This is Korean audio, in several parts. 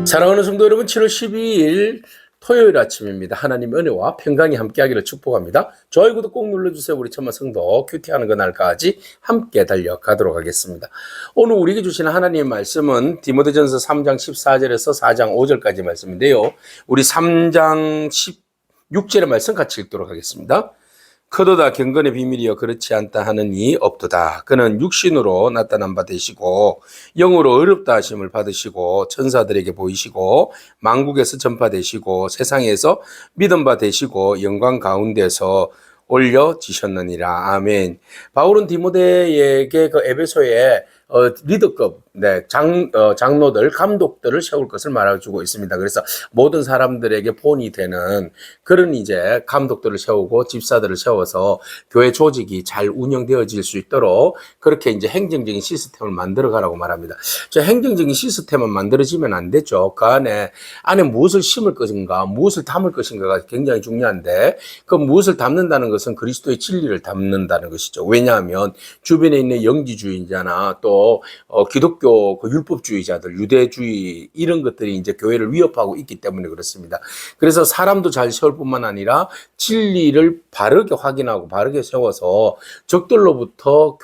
사랑하는 성도 여러분, 7월 12일 토요일 아침입니다. 하나님 은혜와 평강이 함께하기를 축복합니다. 좋아요, 구독 꼭 눌러주세요. 우리 천만 성도 큐티하는 그날까지 함께 달려가도록 하겠습니다. 오늘 우리에게 주시는 하나님의 말씀은 디모데전서 3장 14절에서 4장 5절까지 말씀인데요. 우리 3장 16절의 말씀 같이 읽도록 하겠습니다. 크도다 경건의 비밀이여 그렇지 않다 하느니 없도다. 그는 육신으로 나타난 바 되시고 영으로 어렵다 하심을 받으시고 천사들에게 보이시고 만국에서 전파되시고 세상에서 믿음 바 되시고 영광 가운데서 올려지셨느니라. 아멘. 바울은 디모데에게 그 에베소에 리더급, 장로들, 감독들을 세울 것을 말해주고 있습니다. 그래서 모든 사람들에게 본이 되는 그런 이제 감독들을 세우고 집사들을 세워서 교회 조직이 잘 운영되어질 수 있도록 그렇게 이제 행정적인 시스템을 만들어 가라고 말합니다. 저 행정적인 시스템은 만들어지면 안 되죠. 그 안에 무엇을 심을 것인가, 무엇을 담을 것인가가 굉장히 중요한데 그 무엇을 담는다는 것은 그리스도의 진리를 담는다는 것이죠. 왜냐하면 주변에 있는 영지주의자나 또 기독교 그 율법주의자들, 유대주의 이런 것들이 이제 교회를 위협하고 있기 때문에 그렇습니다. 그래서 사람도 잘 세울 뿐만 아니라 진리를 바르게 확인하고 바르게 세워서 적들로부터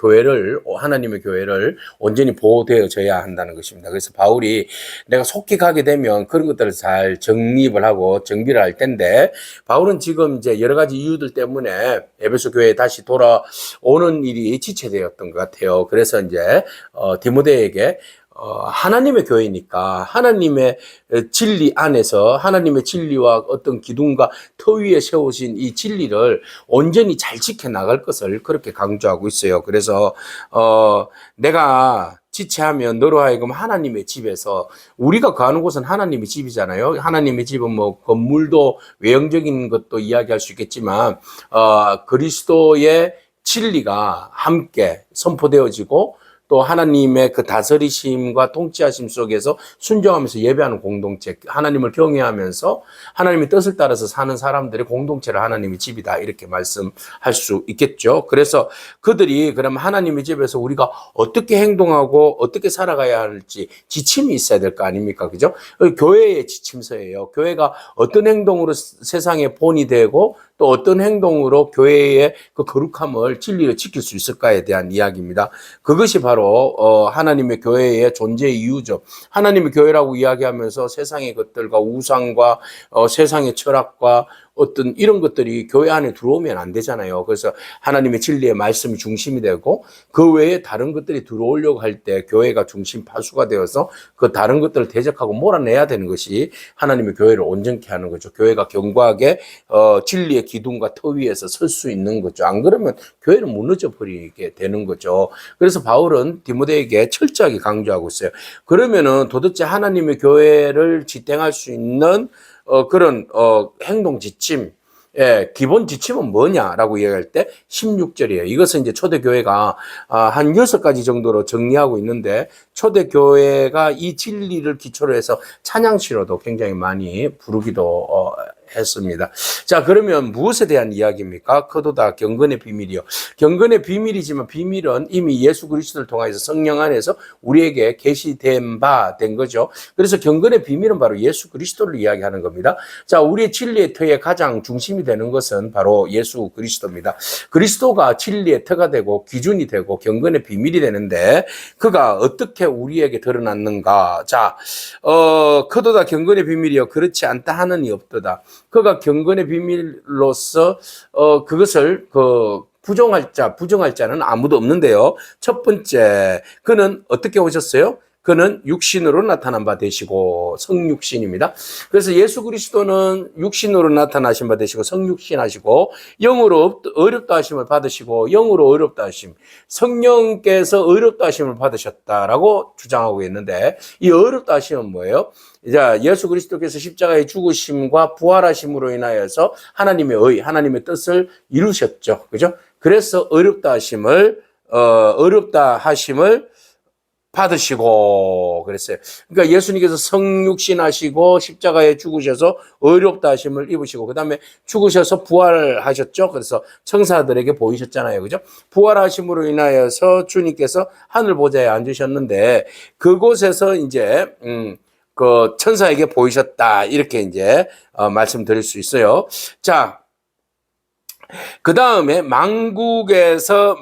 하나님의 교회를 온전히 보호되어져야 한다는 것입니다. 그래서 바울이 내가 속히 가게 되면 그런 것들을 잘 정립을 하고 정비를 할 텐데 바울은 지금 이제 여러 가지 이유들 때문에 에베소 교회에 다시 돌아오는 일이 지체되었던 것 같아요. 그래서 이제 디모데에게 하나님의 교회니까 하나님의 진리 안에서 하나님의 진리와 어떤 기둥과 터 위에 세우신 이 진리를 온전히 잘 지켜나갈 것을 그렇게 강조하고 있어요. 그래서 내가 지체하면 너로 하여금 하나님의 집에서, 우리가 거하는 곳은 하나님의 집이잖아요. 하나님의 집은 뭐 건물도 외형적인 것도 이야기할 수 있겠지만 그리스도의 진리가 함께 선포되어지고 또 하나님의 그 다스리심과 통치하심 속에서 순종하면서 예배하는 공동체, 하나님을 경외하면서 하나님의 뜻을 따라서 사는 사람들의 공동체를 하나님의 집이다 이렇게 말씀할 수 있겠죠. 그래서 그들이 그럼 하나님의 집에서 우리가 어떻게 행동하고 어떻게 살아가야 할지 지침이 있어야 될 거 아닙니까? 그죠? 교회의 지침서예요. 교회가 어떤 행동으로 세상의 본이 되고 또 어떤 행동으로 교회의 그 거룩함을 진리를 지킬 수 있을까에 대한 이야기입니다. 그것이 바로 하나님의 교회의 존재 이유죠. 하나님의 교회라고 이야기하면서 세상의 것들과 우상과 세상의 철학과 어떤 이런 것들이 교회 안에 들어오면 안 되잖아요. 그래서 하나님의 진리의 말씀이 중심이 되고 그 외에 다른 것들이 들어오려고 할 때 교회가 중심 파수가 되어서 그 다른 것들을 대적하고 몰아내야 되는 것이 하나님의 교회를 온전케 하는 거죠. 교회가 견고하게 진리의 기둥과 터 위에서 설 수 있는 거죠. 안 그러면 교회는 무너져 버리게 되는 거죠. 그래서 바울은 디모데에게 철저하게 강조하고 있어요. 그러면은 도대체 하나님의 교회를 지탱할 수 있는 그런 행동 지침, 기본 지침은 뭐냐라고 얘기할 때 16절이에요. 이것은 이제 초대교회가 한 6가지 정도로 정리하고 있는데 초대교회가 이 진리를 기초로 해서 찬양시로도 굉장히 많이 부르기도 했습니다. 자, 그러면 무엇에 대한 이야기입니까? 크도다 경건의 비밀이요. 경건의 비밀이지만 비밀은 이미 예수 그리스도를 통해서 성령 안에서 우리에게 계시된 바 된 거죠. 그래서 경건의 비밀은 바로 예수 그리스도를 이야기하는 겁니다. 자, 우리의 진리의 터의 가장 중심이 되는 것은 바로 예수 그리스도입니다. 그리스도가 진리의 터가 되고 기준이 되고 경건의 비밀이 되는데 그가 어떻게 우리에게 드러났는가? 자, 크도다 경건의 비밀이요 그렇지 않다 하느니 없도다. 그가 경건의 비밀로서 그것을 부정할 자는 아무도 없는데요. 첫 번째, 그는 어떻게 오셨어요? 그는 육신으로 나타난 바 되시고 성육신입니다. 그래서 예수 그리스도는 육신으로 나타나신 바 되시고 성육신하시고 영으로 어렵다 하심을 받으시고 영으로 어렵다 하심, 성령께서 어렵다 하심을 받으셨다라고 주장하고 있는데 이 어렵다 하심은 뭐예요? 자, 예수 그리스도께서 십자가의 죽으심과 부활하심으로 인하여서 하나님의 뜻을 이루셨죠. 그죠? 그래서 어렵다 하심을 받으시고 그랬어요. 그러니까 예수님께서 성육신 하시고 십자가에 죽으셔서 어렵다 하심을 입으시고 그다음에 죽으셔서 부활하셨죠. 그래서 천사들에게 보이셨잖아요. 그죠? 부활하심으로 인하여서 주님께서 하늘 보좌에 앉으셨는데 그곳에서 이제 그 천사에게 보이셨다. 이렇게 이제 말씀드릴 수 있어요. 자, 그 다음에 망국에서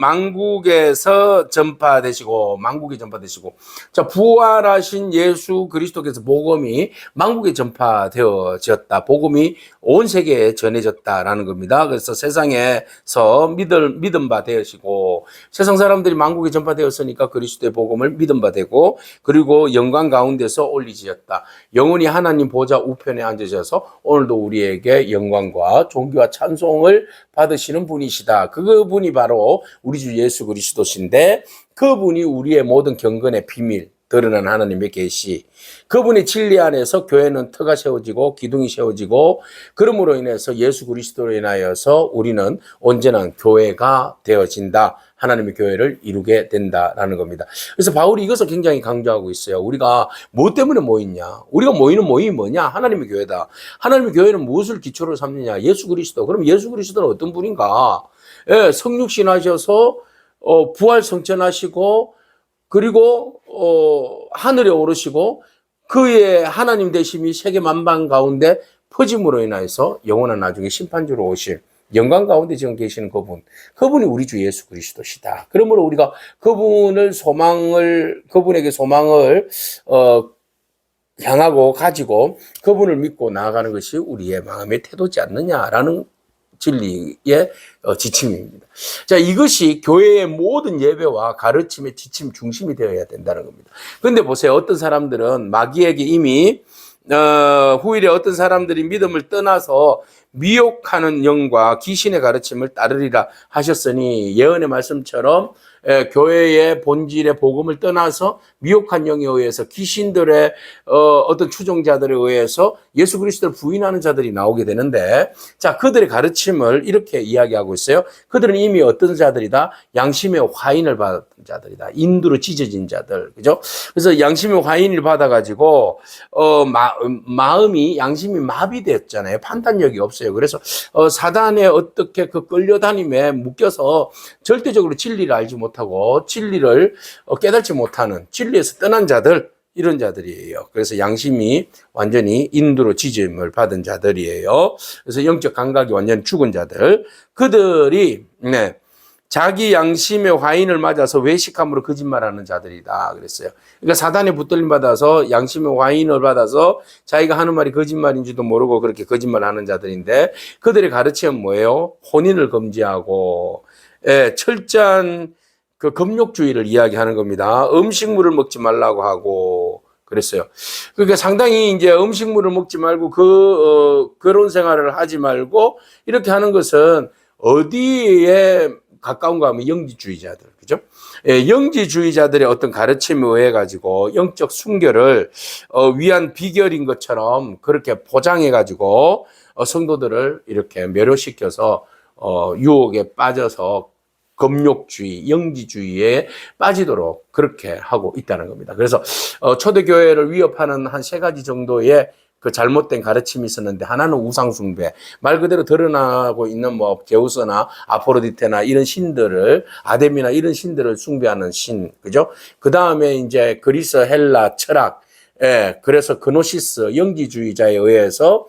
전파되시고, 망국에 전파되시고, 자, 부활하신 예수 그리스도께서 복음이 망국에 전파되어졌다. 복음이 온 세계에 전해졌다라는 겁니다. 그래서 세상에서 믿음 바 되시고, 세상 사람들이 망국에 전파되었으니까 그리스도의 복음을 믿음 바 되고, 그리고 영광 가운데서 올리지었다. 영원히 하나님 보좌 우편에 앉으셔서 오늘도 우리에게 영광과 존귀와 찬송을 받으시는 분이시다. 그분이 바로 우리 주 예수 그리스도신데, 그분이 우리의 모든 경건의 비밀, 드러난 하나님의 계시, 그분의 진리 안에서 교회는 터가 세워지고 기둥이 세워지고, 그러므로 인해서 예수 그리스도로 인하여서 우리는 언제나 교회가 되어진다. 하나님의 교회를 이루게 된다라는 겁니다. 그래서 바울이 이것을 굉장히 강조하고 있어요. 우리가 뭐 때문에 모이냐? 우리가 모이는 모임이 뭐냐? 하나님의 교회다. 하나님의 교회는 무엇을 기초로 삼느냐? 예수 그리스도. 그럼 예수 그리스도는 어떤 분인가? 예, 성육신 하셔서 부활 성천하시고, 그리고 하늘에 오르시고, 그의 하나님 되심이 세계 만방 가운데 퍼짐으로 인해서 영원한 나중에 심판주로 오실 영광 가운데 지금 계시는 그분이 우리 주 예수 그리스도시다. 그러므로 우리가 그분에게 소망을 향하고 가지고 그분을 믿고 나아가는 것이 우리의 마음의 태도지 않느냐라는 진리의 지침입니다. 자, 이것이 교회의 모든 예배와 가르침의 지침 중심이 되어야 된다는 겁니다. 그런데 보세요. 어떤 사람들은 마귀에게 이미 후일에 어떤 사람들이 믿음을 떠나서 미혹하는 영과 귀신의 가르침을 따르리라 하셨으니, 예언의 말씀처럼 교회의 본질의 복음을 떠나서 미혹한 영에 의해서 귀신들의 어떤 추종자들에 의해서 예수 그리스도를 부인하는 자들이 나오게 되는데, 자, 그들의 가르침을 이렇게 이야기하고 있어요. 그들은 이미 어떤 자들이다? 양심의 화인을 받은 자들이다. 인두로 찢어진 자들, 그죠? 그래서 양심의 화인을 받아가지고 마음이, 양심이 마비됐잖아요. 판단력이 없어요. 그래서 사단에 어떻게 그 끌려다님에 묶여서 절대적으로 진리를 알지 못하고 진리를 깨닫지 못하는, 진리에서 떠난 자들, 이런 자들이에요. 그래서 양심이 완전히 인두로 지짐을 받은 자들이에요. 그래서 영적 감각이 완전히 죽은 자들, 그들이 자기 양심의 화인을 맞아서 외식함으로 거짓말하는 자들이다 그랬어요. 그러니까 사단에 붙들림 받아서 양심의 화인을 받아서 자기가 하는 말이 거짓말인지도 모르고 그렇게 거짓말하는 자들인데, 그들의 가르침은 뭐예요? 혼인을 금지하고, 철저한 그 금욕주의를 이야기하는 겁니다. 음식물을 먹지 말라고 하고 그랬어요. 그러니까 상당히 이제 음식물을 먹지 말고 결혼 생활을 하지 말고 이렇게 하는 것은 어디에 가까운가 하면 영지주의자들, 그죠? 영지주의자들의 어떤 가르침에 의해 가지고 영적 순결을 위한 비결인 것처럼 그렇게 포장해 가지고 성도들을 이렇게 매료시켜서 유혹에 빠져서 금욕주의, 영지주의에 빠지도록 그렇게 하고 있다는 겁니다. 그래서 초대교회를 위협하는 한 3가지 정도의 그 잘못된 가르침이 있었는데, 하나는 우상숭배, 말 그대로 드러나고 있는 뭐 제우스나 아포로디테나 이런 신들을, 아데미나 이런 신들을 숭배하는 신, 그죠? 그 다음에 이제 그리스, 헬라, 철학, 그래서 그노시스, 영지주의자에 의해서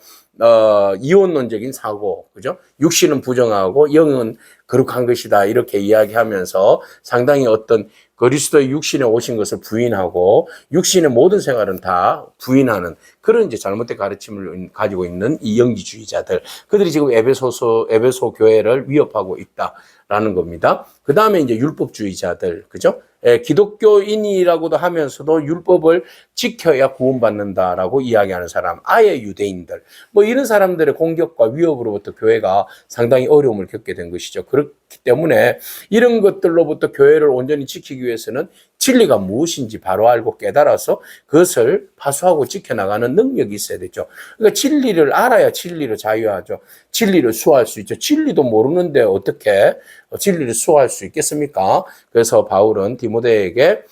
이원론적인 사고, 그죠? 육신은 부정하고 영은 거룩한 것이다, 이렇게 이야기하면서 상당히 어떤 그리스도의 육신에 오신 것을 부인하고 육신의 모든 생활은 다 부인하는 그런 이제 잘못된 가르침을 가지고 있는 이 영지주의자들, 그들이 지금 에베소 교회를 위협하고 있다라는 겁니다. 그 다음에 이제 율법주의자들, 그죠? 기독교인이라고도 하면서도 율법을 지켜야 구원받는다라고 이야기하는 사람, 아예 유대인들, 뭐 이런 사람들의 공격과 위협으로부터 교회가 상당히 어려움을 겪게 된 것이죠. 그렇기 때문에 이런 것들로부터 교회를 온전히 지키기 위해서는 진리가 무엇인지 바로 알고 깨달아서 그것을 파수하고 지켜나가는 능력이 있어야 되죠. 그러니까 진리를 알아야 진리를 자유하죠. 진리를 수호할 수 있죠. 진리도 모르는데 어떻게 진리를 수호할 수 있겠습니까? 그래서 바울은 디모데에게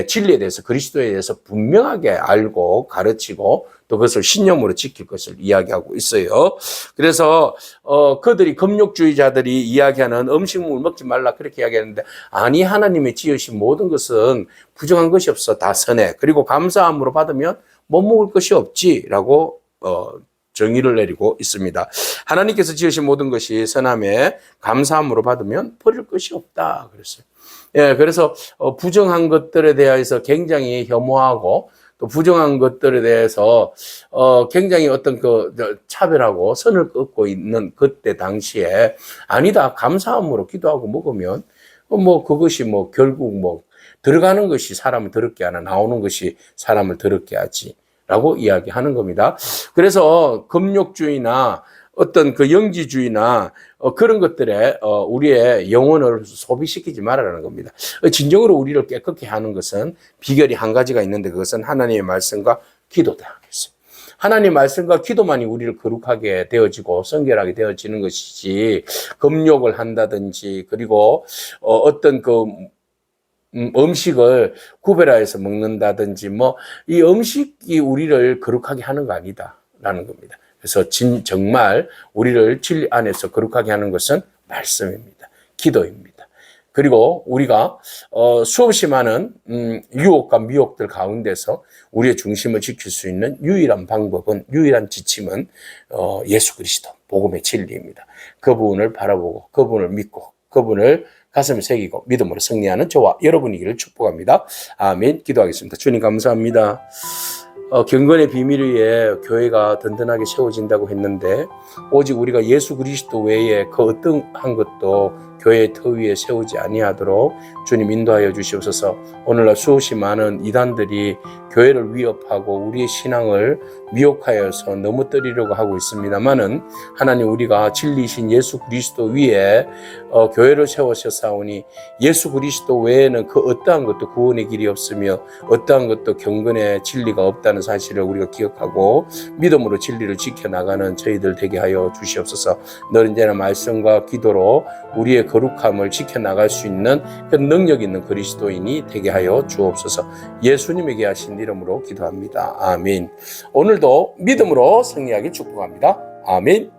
진리에 대해서 그리스도에 대해서 분명하게 알고 가르치고 또 그것을 신념으로 지킬 것을 이야기하고 있어요. 그래서 그들이 금욕주의자들이 이야기하는 음식물 먹지 말라 그렇게 이야기하는데 아니 하나님의 지으신 모든 것은 부정한 것이 없어 다 선해. 그리고 감사함으로 받으면 못 먹을 것이 없지라고 정의를 내리고 있습니다. 하나님께서 지으신 모든 것이 선함에 감사함으로 받으면 버릴 것이 없다 그랬어요. 그래서 부정한 것들에 대해서 굉장히 혐오하고 또 부정한 것들에 대해서 굉장히 어떤 차별하고 선을 긋고 있는 그때 당시에 아니다 감사함으로 기도하고 먹으면 그것이 결국 들어가는 것이 사람을 더럽게 하나 나오는 것이 사람을 더럽게 하지라고 이야기하는 겁니다. 그래서 금욕주의나 어떤 영지주의나 그런 것들에 우리의 영혼을 소비시키지 말아라는 겁니다. 진정으로 우리를 깨끗게 하는 것은 비결이 한 가지가 있는데 그것은 하나님의 말씀과 기도다. 하나님의 말씀과 기도만이 우리를 거룩하게 되어지고 성결하게 되어지는 것이지 금욕을 한다든지 그리고 어떤 음식을 구별하여서 먹는다든지 이 음식이 우리를 거룩하게 하는 거 아니다라는 겁니다. 그래서 정말 우리를 진리 안에서 거룩하게 하는 것은 말씀입니다. 기도입니다. 그리고 우리가 수없이 많은 유혹과 미혹들 가운데서 우리의 중심을 지킬 수 있는 유일한 방법은 유일한 지침은 예수 그리스도 복음의 진리입니다. 그분을 바라보고 그분을 믿고 그분을 가슴에 새기고 믿음으로 승리하는 저와 여러분이기를 축복합니다. 아멘. 기도하겠습니다. 주님 감사합니다. 경건의 비밀 위에 교회가 든든하게 세워진다고 했는데 오직 우리가 예수 그리스도 외에 그 어떤 한 것도 교회의 터 위에 세우지 아니하도록 주님 인도하여 주시옵소서. 오늘날 수없이 많은 이단들이 교회를 위협하고 우리의 신앙을 미혹하여서 넘어뜨리려고 하고 있습니다만은 하나님 우리가 진리이신 예수 그리스도 위에 교회를 세우셨사오니 예수 그리스도 외에는 그 어떠한 것도 구원의 길이 없으며 어떠한 것도 경건의 진리가 없다는 사실을 우리가 기억하고 믿음으로 진리를 지켜나가는 저희들 되게 하여 주시옵소서. 늘 언제나 말씀과 기도로 우리의 거룩함을 지켜나갈 수 있는 그 능력 있는 그리스도인이 되게 하여 주옵소서. 예수님에게 하신 이름으로 기도합니다. 아멘. 오늘도 믿음으로 승리하길 축복합니다. 아멘.